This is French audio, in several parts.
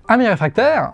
Amis réfractaires,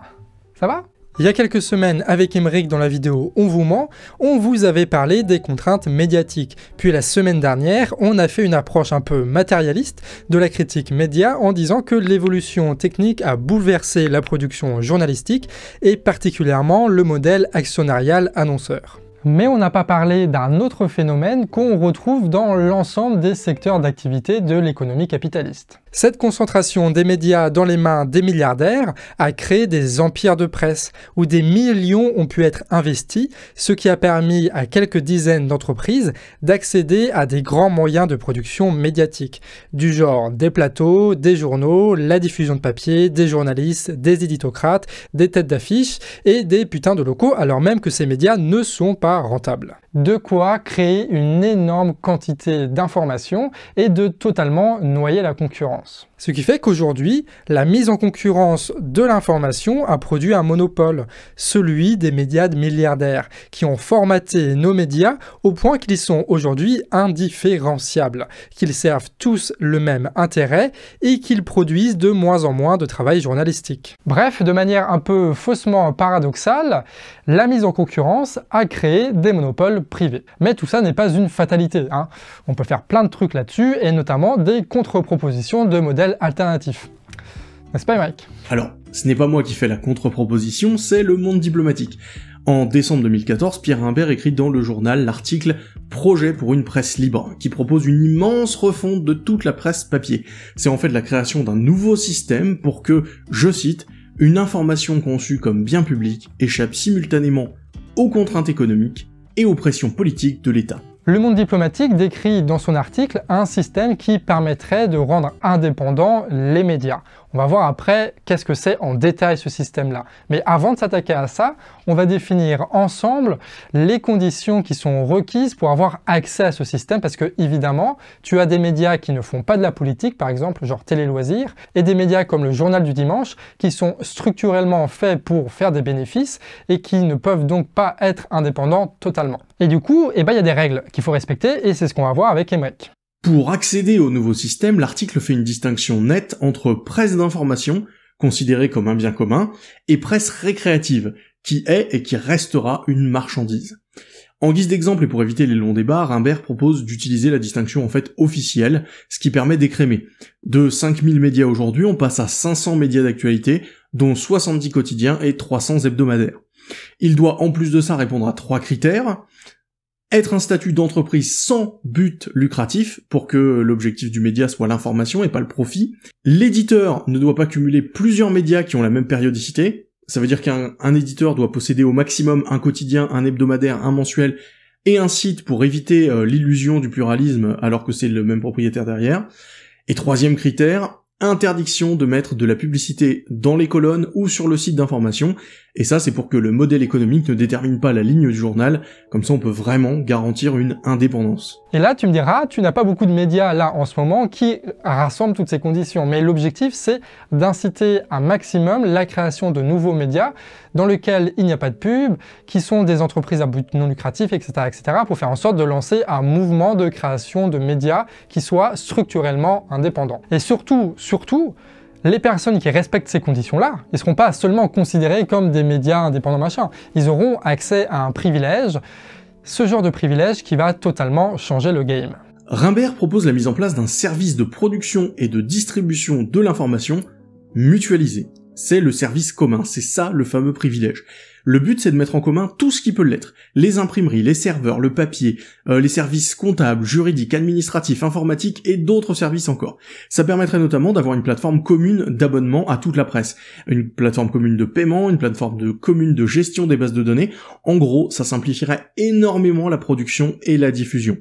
ça va? Il y a quelques semaines, avec Aymeric dans la vidéo On vous ment, on vous avait parlé des contraintes médiatiques. Puis la semaine dernière, on a fait une approche un peu matérialiste de la critique média en disant que l'évolution technique a bouleversé la production journalistique et particulièrement le modèle actionnarial annonceur. Mais on n'a pas parlé d'un autre phénomène qu'on retrouve dans l'ensemble des secteurs d'activité de l'économie capitaliste. Cette concentration des médias dans les mains des milliardaires a créé des empires de presse, où des millions ont pu être investis, ce qui a permis à quelques dizaines d'entreprises d'accéder à des grands moyens de production médiatique, du genre des plateaux, des journaux, la diffusion de papier, des journalistes, des éditocrates, des têtes d'affiche et des putains de locaux, alors même que ces médias ne sont pas rentables. De quoi créer une énorme quantité d'informations et de totalement noyer la concurrence. Ce qui fait qu'aujourd'hui, la mise en concurrence de l'information a produit un monopole, celui des médias de milliardaires, qui ont formaté nos médias au point qu'ils sont aujourd'hui indifférenciables, qu'ils servent tous le même intérêt et qu'ils produisent de moins en moins de travail journalistique. Bref, de manière un peu faussement paradoxale, la mise en concurrence a créé des monopoles privés. Mais tout ça n'est pas une fatalité, hein. On peut faire plein de trucs là-dessus, et notamment des contre-propositions de modèles alternatifs. N'est-ce pas, Mike? Alors, ce n'est pas moi qui fais la contre-proposition, c'est le monde diplomatique. En décembre 2014, Pierre Rimbert écrit dans le journal l'article « Projet pour une presse libre » qui propose une immense refonte de toute la presse papier. C'est en fait la création d'un nouveau système pour que, je cite, « une information conçue comme bien public échappe simultanément aux contraintes économiques et aux pressions politiques de l'État ». Le Monde diplomatique décrit dans son article un système qui permettrait de rendre indépendants les médias. On va voir après qu'est-ce que c'est en détail ce système-là. Mais avant de s'attaquer à ça, on va définir ensemble les conditions qui sont requises pour avoir accès à ce système, parce que évidemment, tu as des médias qui ne font pas de la politique, par exemple, genre Télé Loisirs, et des médias comme le Journal du Dimanche, qui sont structurellement faits pour faire des bénéfices et qui ne peuvent donc pas être indépendants totalement. Et du coup, il y a des règles qu'il faut respecter, et c'est ce qu'on va voir avec Aymeric. Pour accéder au nouveau système, l'article fait une distinction nette entre presse d'information, considérée comme un bien commun, et presse récréative, qui est et qui restera une marchandise. En guise d'exemple et pour éviter les longs débats, Rimbert propose d'utiliser la distinction en fait officielle, ce qui permet d'écrémer. De 5000 médias aujourd'hui, on passe à 500 médias d'actualité, dont 70 quotidiens et 300 hebdomadaires. Il doit en plus de ça répondre à 3 critères. Être un statut d'entreprise sans but lucratif, pour que l'objectif du média soit l'information et pas le profit. L'éditeur ne doit pas cumuler plusieurs médias qui ont la même périodicité. Ça veut dire qu'un éditeur doit posséder au maximum un quotidien, un hebdomadaire, un mensuel et un site pour éviter l'illusion du pluralisme alors que c'est le même propriétaire derrière. Et troisième critère, interdiction de mettre de la publicité dans les colonnes ou sur le site d'information, et ça c'est pour que le modèle économique ne détermine pas la ligne du journal, comme ça on peut vraiment garantir une indépendance. Et là tu me diras, tu n'as pas beaucoup de médias là en ce moment qui rassemblent toutes ces conditions, mais l'objectif c'est d'inciter un maximum la création de nouveaux médias dans lesquels il n'y a pas de pub, qui sont des entreprises à but non lucratif, etc., pour faire en sorte de lancer un mouvement de création de médias qui soit structurellement indépendant. Et surtout, les personnes qui respectent ces conditions-là, ils ne seront pas seulement considérés comme des médias indépendants machin, ils auront accès à un privilège, ce genre de privilège qui va totalement changer le game. Rimbert propose la mise en place d'un service de production et de distribution de l'information mutualisé. C'est le service commun, c'est ça le fameux privilège. Le but c'est de mettre en commun tout ce qui peut l'être. Les imprimeries, les serveurs, le papier, les services comptables, juridiques, administratifs, informatiques et d'autres services encore. Ça permettrait notamment d'avoir une plateforme commune d'abonnement à toute la presse. Une plateforme commune de paiement, une plateforme commune de gestion des bases de données. En gros, ça simplifierait énormément la production et la diffusion.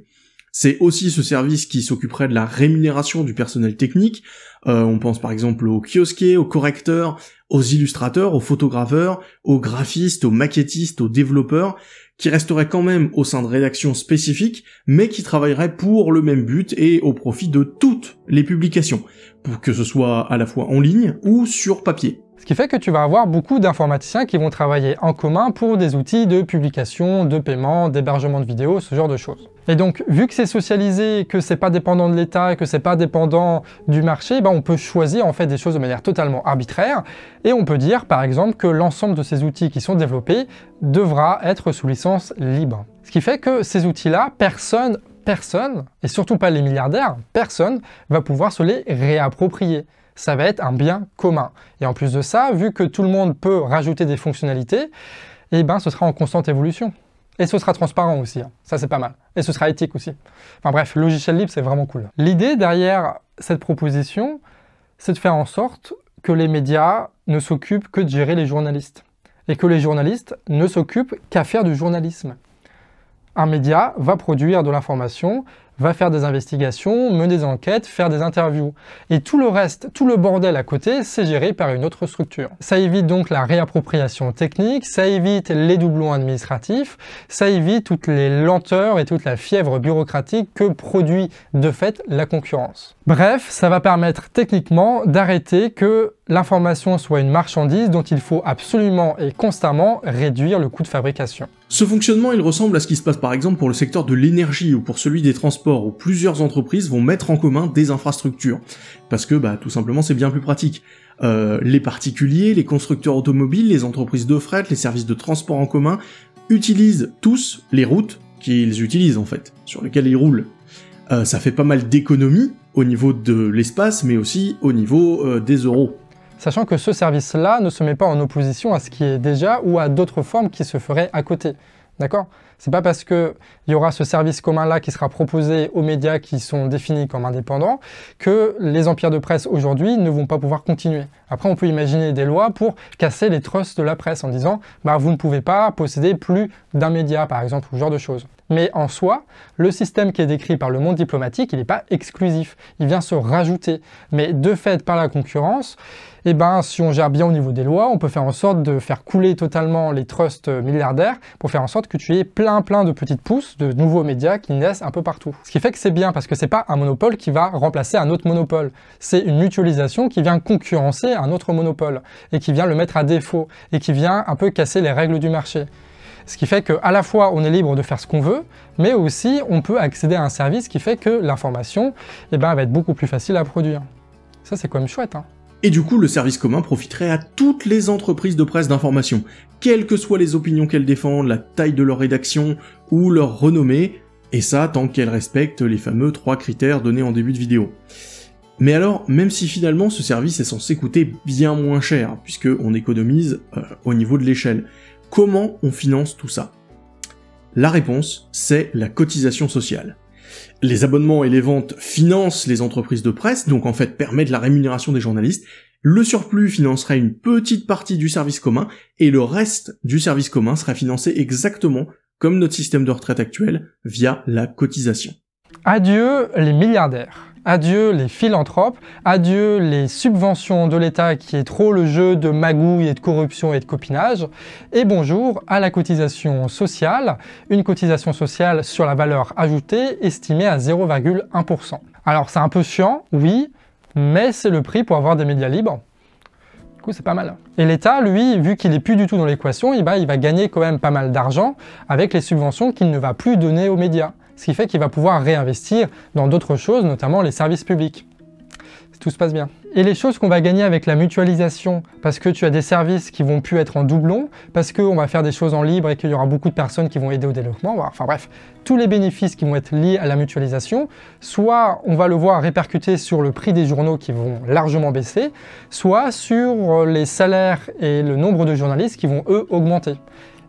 C'est aussi ce service qui s'occuperait de la rémunération du personnel technique. On pense par exemple aux kiosquiers, aux correcteurs, aux illustrateurs, aux photographeurs, aux graphistes, aux maquettistes, aux développeurs, qui resteraient quand même au sein de rédactions spécifiques, mais qui travailleraient pour le même but et au profit de toutes les publications, pour que ce soit à la fois en ligne ou sur papier. Ce qui fait que tu vas avoir beaucoup d'informaticiens qui vont travailler en commun pour des outils de publication, de paiement, d'hébergement de vidéos, ce genre de choses. Et donc, vu que c'est socialisé, que c'est pas dépendant de l'État, que c'est pas dépendant du marché, on peut choisir en fait des choses de manière totalement arbitraire, et on peut dire par exemple que l'ensemble de ces outils qui sont développés devra être sous licence libre. Ce qui fait que ces outils-là, personne, et surtout pas les milliardaires, personne va pouvoir se les réapproprier. Ça va être un bien commun. Et en plus de ça, vu que tout le monde peut rajouter des fonctionnalités, ce sera en constante évolution. Et ce sera transparent aussi, ça c'est pas mal. Et ce sera éthique aussi. Enfin bref, le logiciel libre c'est vraiment cool. L'idée derrière cette proposition, c'est de faire en sorte que les médias ne s'occupent que de gérer les journalistes. Et que les journalistes ne s'occupent qu'à faire du journalisme. Un média va produire de l'information, va faire des investigations, mener des enquêtes, faire des interviews. Et tout le reste, tout le bordel à côté, c'est géré par une autre structure. Ça évite donc la réappropriation technique, ça évite les doublons administratifs, ça évite toutes les lenteurs et toute la fièvre bureaucratique que produit de fait la concurrence. Bref, ça va permettre techniquement d'arrêter que l'information soit une marchandise dont il faut absolument et constamment réduire le coût de fabrication. Ce fonctionnement, il ressemble à ce qui se passe par exemple pour le secteur de l'énergie ou pour celui des transports, où plusieurs entreprises vont mettre en commun des infrastructures. Parce que, tout simplement, c'est bien plus pratique. Les particuliers, les constructeurs automobiles, les entreprises de fret, les services de transport en commun utilisent tous les routes qu'ils utilisent en fait, sur lesquelles ils roulent. Ça fait pas mal d'économies au niveau de l'espace, mais aussi au niveau des euros. Sachant que ce service-là ne se met pas en opposition à ce qui est déjà ou à d'autres formes qui se feraient à côté. D'accord ? C'est pas parce qu'il y aura ce service commun-là qui sera proposé aux médias qui sont définis comme indépendants que les empires de presse aujourd'hui ne vont pas pouvoir continuer. Après, on peut imaginer des lois pour casser les trusts de la presse en disant vous ne pouvez pas posséder plus d'un média, par exemple, ou ce genre de choses. Mais en soi, le système qui est décrit par le monde diplomatique, il n'est pas exclusif, il vient se rajouter. Mais de fait, par la concurrence, si on gère bien au niveau des lois, on peut faire en sorte de faire couler totalement les trusts milliardaires pour faire en sorte que tu aies plein de petites pousses de nouveaux médias qui naissent un peu partout. Ce qui fait que c'est bien parce que c'est pas un monopole qui va remplacer un autre monopole. C'est une mutualisation qui vient concurrencer un autre monopole et qui vient le mettre à défaut et qui vient un peu casser les règles du marché. Ce qui fait qu'à la fois on est libre de faire ce qu'on veut, mais aussi on peut accéder à un service qui fait que l'information va être beaucoup plus facile à produire. Ça c'est quand même chouette. Et du coup, le service commun profiterait à toutes les entreprises de presse d'information, quelles que soient les opinions qu'elles défendent, la taille de leur rédaction ou leur renommée, et ça tant qu'elles respectent les fameux 3 critères donnés en début de vidéo. Mais alors, même si finalement ce service est censé coûter bien moins cher, puisqu'on économise au niveau de l'échelle, comment on finance tout ça ? La réponse, c'est la cotisation sociale. Les abonnements et les ventes financent les entreprises de presse, donc en fait permettent la rémunération des journalistes. Le surplus financerait une petite partie du service commun, et le reste du service commun serait financé exactement comme notre système de retraite actuel, via la cotisation. Adieu les milliardaires. Adieu les philanthropes, adieu les subventions de l'État qui est trop le jeu de magouille et de corruption et de copinage, et bonjour à la cotisation sociale, une cotisation sociale sur la valeur ajoutée estimée à 0,1%. Alors c'est un peu chiant, oui, mais c'est le prix pour avoir des médias libres. Du coup c'est pas mal. Et l'État, lui, vu qu'il est plus du tout dans l'équation, il va gagner quand même pas mal d'argent avec les subventions qu'il ne va plus donner aux médias. Ce qui fait qu'il va pouvoir réinvestir dans d'autres choses, notamment les services publics. Tout se passe bien. Et les choses qu'on va gagner avec la mutualisation, parce que tu as des services qui vont plus être en doublon, parce qu'on va faire des choses en libre et qu'il y aura beaucoup de personnes qui vont aider au développement, enfin bref, tous les bénéfices qui vont être liés à la mutualisation, soit on va le voir répercuter sur le prix des journaux qui vont largement baisser, soit sur les salaires et le nombre de journalistes qui vont eux augmenter.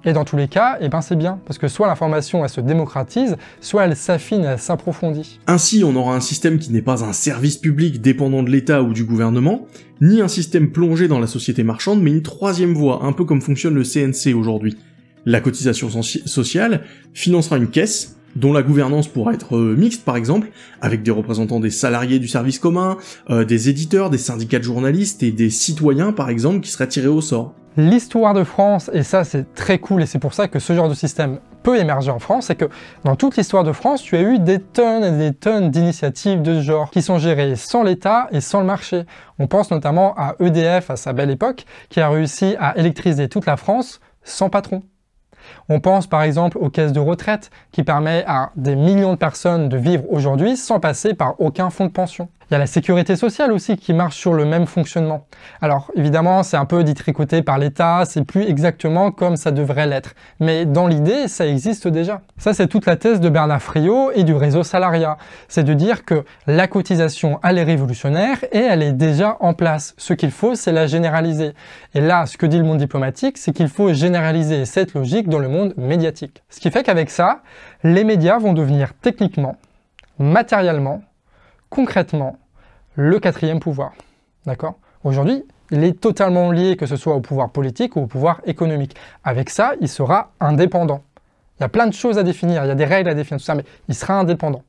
Et dans tous les cas, c'est bien, parce que soit l'information elle se démocratise, soit elle s'affine et elle s'approfondit. Ainsi, on aura un système qui n'est pas un service public dépendant de l'État ou du gouvernement, ni un système plongé dans la société marchande, mais une troisième voie, un peu comme fonctionne le CNC aujourd'hui. La cotisation sociale financera une caisse, dont la gouvernance pourra être mixte par exemple, avec des représentants des salariés du service commun, des éditeurs, des syndicats de journalistes et des citoyens par exemple qui seraient tirés au sort. L'histoire de France, et ça c'est très cool et c'est pour ça que ce genre de système peut émerger en France, c'est que dans toute l'histoire de France, tu as eu des tonnes et des tonnes d'initiatives de ce genre qui sont gérées sans l'État et sans le marché. On pense notamment à EDF à sa belle époque, qui a réussi à électriser toute la France sans patron. On pense par exemple aux caisses de retraite qui permet à des millions de personnes de vivre aujourd'hui sans passer par aucun fonds de pension. Il y a la sécurité sociale aussi qui marche sur le même fonctionnement. Alors évidemment c'est un peu détricoté par l'État, c'est plus exactement comme ça devrait l'être. Mais dans l'idée ça existe déjà. Ça c'est toute la thèse de Bernard Friot et du réseau salariat. C'est de dire que la cotisation elle est révolutionnaire et elle est déjà en place. Ce qu'il faut c'est la généraliser. Et là ce que dit le monde diplomatique c'est qu'il faut généraliser cette logique dans le monde médiatique. Ce qui fait qu'avec ça, les médias vont devenir techniquement, matériellement, concrètement, le quatrième pouvoir. D'accord ? Aujourd'hui, il est totalement lié, que ce soit au pouvoir politique ou au pouvoir économique. Avec ça, il sera indépendant. Il y a plein de choses à définir, il y a des règles à définir, tout ça, mais il sera indépendant.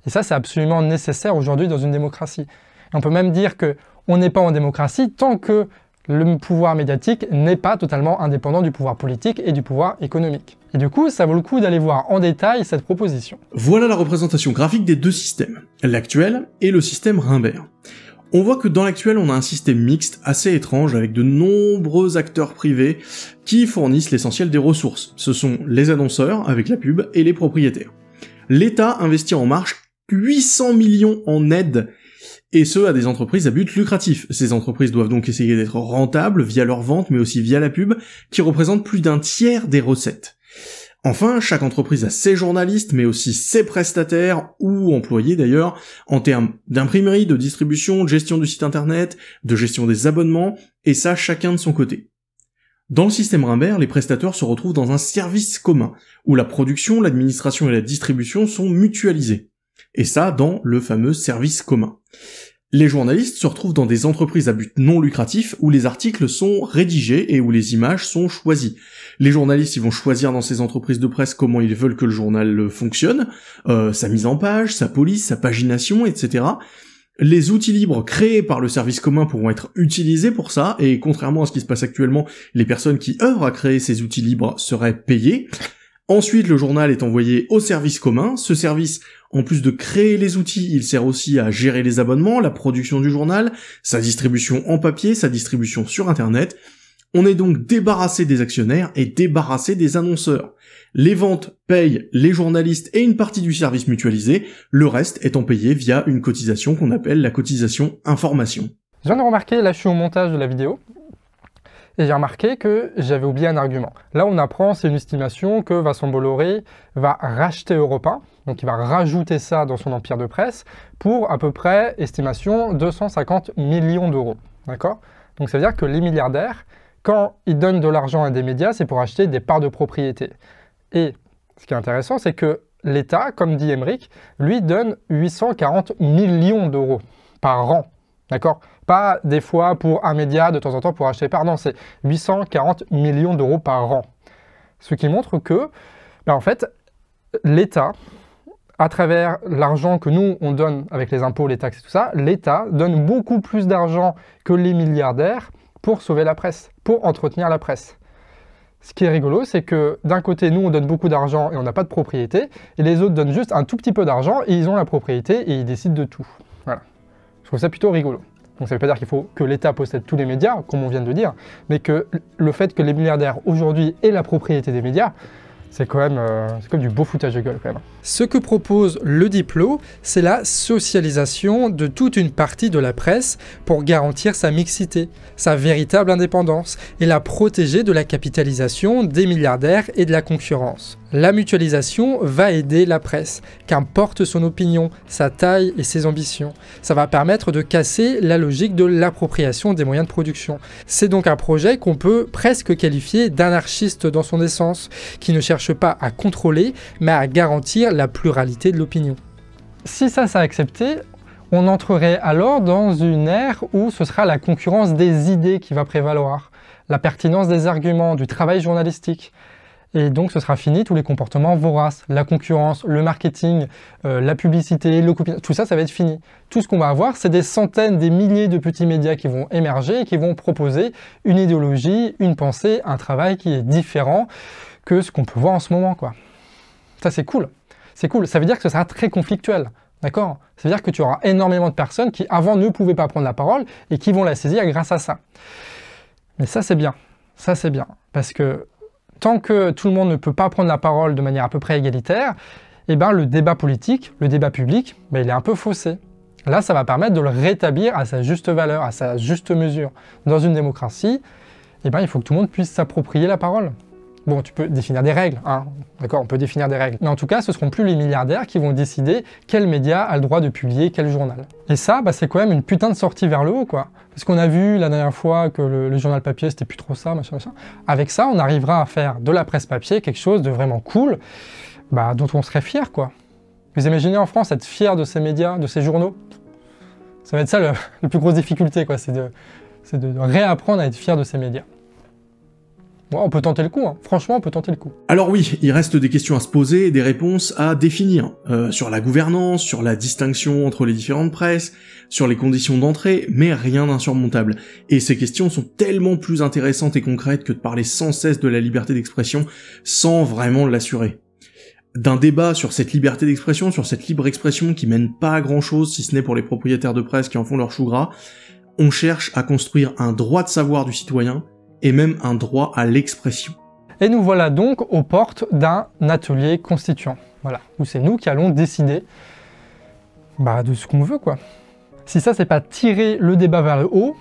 Et ça, c'est absolument nécessaire aujourd'hui dans une démocratie. Et on peut même dire qu'on n'est pas en démocratie tant que le pouvoir médiatique n'est pas totalement indépendant du pouvoir politique et du pouvoir économique. Et du coup, ça vaut le coup d'aller voir en détail cette proposition. Voilà la représentation graphique des deux systèmes, l'actuel et le système Rimbert. On voit que dans l'actuel, on a un système mixte assez étrange avec de nombreux acteurs privés qui fournissent l'essentiel des ressources. Ce sont les annonceurs avec la pub et les propriétaires. L'État investit en marche 800 millions en aide, et ce à des entreprises à but lucratif. Ces entreprises doivent donc essayer d'être rentables via leur vente, mais aussi via la pub, qui représente plus d'un tiers des recettes. Enfin, chaque entreprise a ses journalistes, mais aussi ses prestataires, ou employés d'ailleurs, en termes d'imprimerie, de distribution, de gestion du site internet, de gestion des abonnements, et ça chacun de son côté. Dans le système Rimbert, les prestataires se retrouvent dans un service commun, où la production, l'administration et la distribution sont mutualisées. Et ça dans le fameux service commun. Les journalistes se retrouvent dans des entreprises à but non lucratif où les articles sont rédigés et où les images sont choisies. Les journalistes ils vont choisir dans ces entreprises de presse comment ils veulent que le journal fonctionne, sa mise en page, sa police, sa pagination, etc. Les outils libres créés par le service commun pourront être utilisés pour ça, et contrairement à ce qui se passe actuellement, les personnes qui œuvrent à créer ces outils libres seraient payées. Ensuite, le journal est envoyé au service commun. Ce service, en plus de créer les outils, il sert aussi à gérer les abonnements, la production du journal, sa distribution en papier, sa distribution sur Internet. On est donc débarrassé des actionnaires et débarrassé des annonceurs. Les ventes payent les journalistes et une partie du service mutualisé, le reste étant payé via une cotisation qu'on appelle la cotisation information. Je viens de remarquer, là je suis au montage de la vidéo, et j'ai remarqué que j'avais oublié un argument. Là on apprend, c'est une estimation que Vincent Bolloré va racheter Europe 1, donc il va rajouter ça dans son empire de presse, pour à peu près, estimation, 250 millions d'euros. D'accord ? Donc ça veut dire que les milliardaires, quand ils donnent de l'argent à des médias, c'est pour acheter des parts de propriété. Et ce qui est intéressant, c'est que l'État, comme dit Émeric, lui donne 840 millions d'euros par an. D'accord ? Pas des fois pour un média de temps en temps pour acheter par an, c'est 840 millions d'euros par an. Ce qui montre que, en fait, l'État, à travers l'argent que nous, on donne avec les impôts, les taxes et tout ça, l'État donne beaucoup plus d'argent que les milliardaires pour sauver la presse, pour entretenir la presse. Ce qui est rigolo, c'est que d'un côté, nous, on donne beaucoup d'argent et on n'a pas de propriété, et les autres donnent juste un tout petit peu d'argent et ils ont la propriété et ils décident de tout. Voilà. Je trouve ça plutôt rigolo. Donc ça ne veut pas dire qu'il faut que l'État possède tous les médias, comme on vient de dire, mais que le fait que les milliardaires aujourd'hui aient la propriété des médias, c'est quand même du beau foutage de gueule quand même. Ce que propose le Diplo, c'est la socialisation de toute une partie de la presse pour garantir sa mixité, sa véritable indépendance et la protéger de la capitalisation des milliardaires et de la concurrence. La mutualisation va aider la presse, qu'importe son opinion, sa taille et ses ambitions. Ça va permettre de casser la logique de l'appropriation des moyens de production. C'est donc un projet qu'on peut presque qualifier d'anarchiste dans son essence, qui ne cherche pas à contrôler, mais à garantir la pluralité de l'opinion. Si ça c'est accepté, on entrerait alors dans une ère où ce sera la concurrence des idées qui va prévaloir, la pertinence des arguments, du travail journalistique. Et donc ce sera fini tous les comportements voraces, la concurrence, le marketing, la publicité, le copinage, tout ça, ça va être fini. Tout ce qu'on va avoir, c'est des centaines, des milliers de petits médias qui vont émerger et qui vont proposer une idéologie, une pensée, un travail qui est différent que ce qu'on peut voir en ce moment, quoi. Ça, c'est cool. C'est cool. Ça veut dire que ce sera très conflictuel. D'accord? Ça veut dire que tu auras énormément de personnes qui, avant, ne pouvaient pas prendre la parole et qui vont la saisir grâce à ça. Mais ça, c'est bien. Ça, c'est bien. Parce que tant que tout le monde ne peut pas prendre la parole de manière à peu près égalitaire, eh ben, le débat politique, le débat public, ben, il est un peu faussé. Là, ça va permettre de le rétablir à sa juste valeur, à sa juste mesure. Dans une démocratie, eh ben, il faut que tout le monde puisse s'approprier la parole. Bon, tu peux définir des règles, hein. D'accord, on peut définir des règles. Mais en tout cas, ce ne seront plus les milliardaires qui vont décider quel média a le droit de publier quel journal. Et ça, bah, c'est quand même une putain de sortie vers le haut, quoi. Parce qu'on a vu la dernière fois que le journal papier, c'était plus trop ça, machin, machin. Avec ça, on arrivera à faire de la presse papier quelque chose de vraiment cool, bah, dont on serait fier, quoi. Vous imaginez en France être fier de ces médias, de ces journaux? Ça va être ça la plus grosse difficulté, quoi. C'est de réapprendre à être fier de ces médias. Ouais, on peut tenter le coup, hein. Franchement, on peut tenter le coup. Alors oui, il reste des questions à se poser et des réponses à définir, sur la gouvernance, sur la distinction entre les différentes presses, sur les conditions d'entrée, mais rien d'insurmontable. Et ces questions sont tellement plus intéressantes et concrètes que de parler sans cesse de la liberté d'expression sans vraiment l'assurer. D'un débat sur cette liberté d'expression, sur cette libre expression qui mène pas à grand chose si ce n'est pour les propriétaires de presse qui en font leur chou gras, on cherche à construire un droit de savoir du citoyen, et même un droit à l'expression. Et nous voilà donc aux portes d'un atelier constituant, voilà, où c'est nous qui allons décider de ce qu'on veut, quoi. Si ça, c'est pas tirer le débat vers le haut,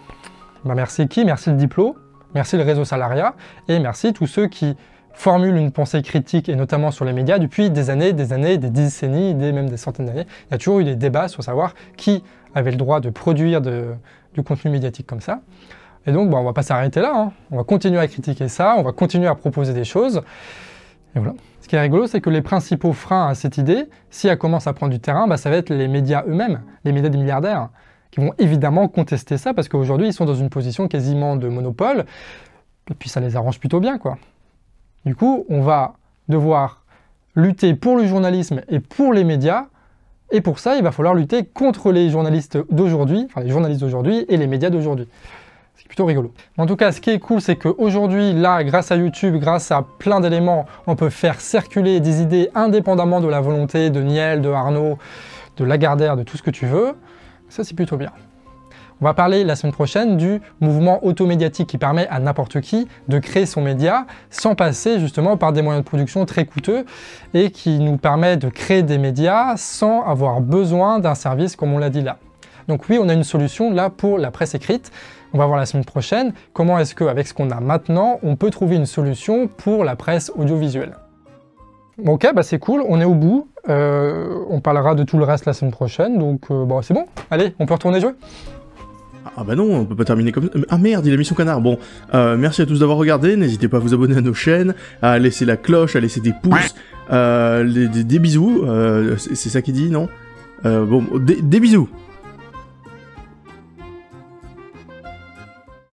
merci qui? Merci le Diplo, merci le réseau Salariat, et merci tous ceux qui formulent une pensée critique, et notamment sur les médias, depuis des années, des décennies, même des centaines d'années. Il y a toujours eu des débats sur savoir qui avait le droit de produire du contenu médiatique comme ça. Et donc, on va pas s'arrêter là, hein. On va continuer à critiquer ça, on va continuer à proposer des choses. Et voilà. Ce qui est rigolo, c'est que les principaux freins à cette idée, si elle commence à prendre du terrain, ça va être les médias eux-mêmes, les médias des milliardaires, qui vont évidemment contester ça, parce qu'aujourd'hui, ils sont dans une position quasiment de monopole, et puis ça les arrange plutôt bien, quoi. Du coup, on va devoir lutter pour le journalisme et pour les médias, et pour ça, il va falloir lutter contre les journalistes d'aujourd'hui, enfin les journalistes d'aujourd'hui et les médias d'aujourd'hui. C'est plutôt rigolo. En tout cas, ce qui est cool, c'est qu'aujourd'hui, là, grâce à YouTube, grâce à plein d'éléments, on peut faire circuler des idées indépendamment de la volonté de Niel, de Arnaud, de Lagardère, de tout ce que tu veux. Ça, c'est plutôt bien. On va parler la semaine prochaine du mouvement automédiatique qui permet à n'importe qui de créer son média sans passer justement par des moyens de production très coûteux et qui nous permet de créer des médias sans avoir besoin d'un service comme on l'a dit là. Donc oui, on a une solution là pour la presse écrite. On va voir la semaine prochaine comment est-ce qu'avec ce qu'on a maintenant, on peut trouver une solution pour la presse audiovisuelle. Bon, ok, c'est cool, on est au bout. On parlera de tout le reste la semaine prochaine, donc c'est bon. Allez, on peut retourner jouer. Ah bah non, on peut pas terminer comme ça. Ah merde, il a mis son canard. Bon, merci à tous d'avoir regardé, n'hésitez pas à vous abonner à nos chaînes, à laisser la cloche, à laisser des pouces, des bisous, c'est ça qu'il dit, non? Des bisous.